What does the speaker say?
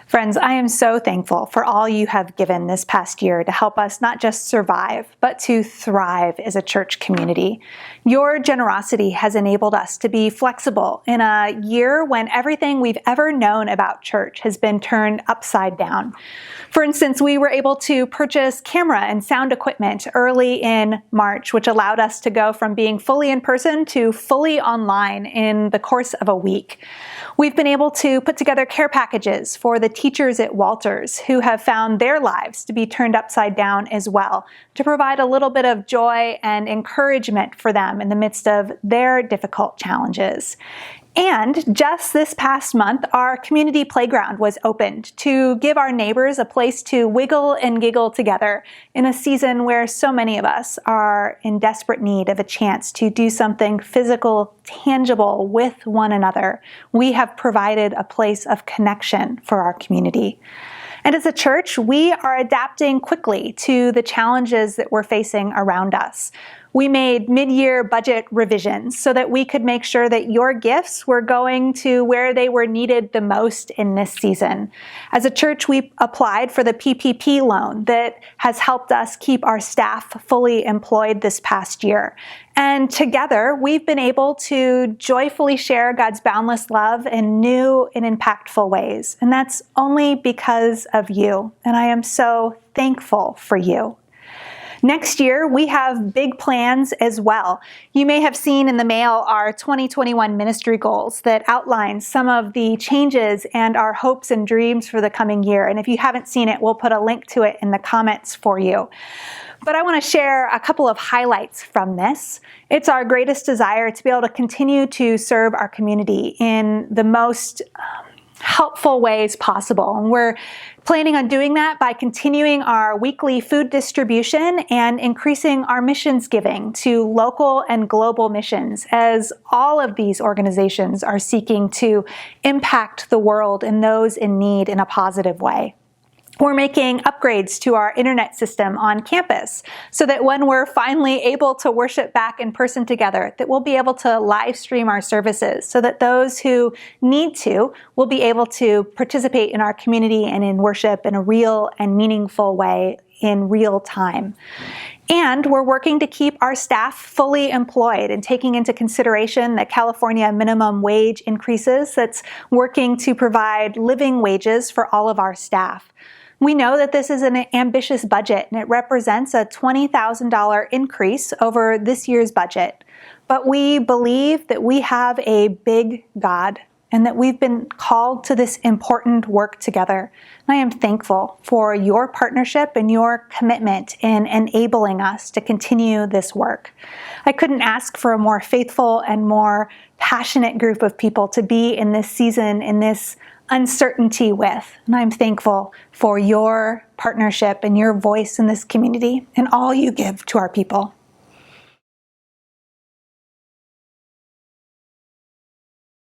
Friends, I am so thankful for all you have given this past year to help us not just survive, but to thrive as a church community. Your generosity has enabled us to be flexible in a year when everything we've ever known about church has been turned upside down. For instance, we were able to purchase camera and sound equipment early in March, which allowed us to go from being fully in person to fully online in the course of a week. We've been able to put together care packages for the teachers at Walters who have found their lives to be turned upside down as well, to provide a little bit of joy and encouragement for them in the midst of their difficult challenges. And just this past month, our community playground was opened to give our neighbors a place to wiggle and giggle together in a season where so many of us are in desperate need of a chance to do something physical, tangible with one another. We have provided a place of connection for our community. And as a church, we are adapting quickly to the challenges that we're facing around us. We made mid-year budget revisions so that we could make sure that your gifts were going to where they were needed the most in this season. As a church, we applied for the PPP loan that has helped us keep our staff fully employed this past year. And together, we've been able to joyfully share God's boundless love in new and impactful ways. And that's only because of you. And I am so thankful for you. Next year, we have big plans as well. You may have seen in the mail our 2021 ministry goals that outline some of the changes and our hopes and dreams for the coming year. And if you haven't seen it, we'll put a link to it in the comments for you. But I want to share a couple of highlights from this. It's our greatest desire to be able to continue to serve our community in the most helpful ways possible. And we're planning on doing that by continuing our weekly food distribution and increasing our missions giving to local and global missions, as all of these organizations are seeking to impact the world and those in need in a positive way. We're making upgrades to our internet system on campus so that when we're finally able to worship back in person together, that we'll be able to live stream our services so that those who need to will be able to participate in our community and in worship in a real and meaningful way in real time. And we're working to keep our staff fully employed and taking into consideration the California minimum wage increases that's working to provide living wages for all of our staff. We know that this is an ambitious budget and it represents a $20,000 increase over this year's budget. But we believe that we have a big God and that we've been called to this important work together. And I am thankful for your partnership and your commitment in enabling us to continue this work. I couldn't ask for a more faithful and more passionate group of people to be in this season, in this uncertainty with. And I'm thankful for your partnership and your voice in this community and all you give to our people.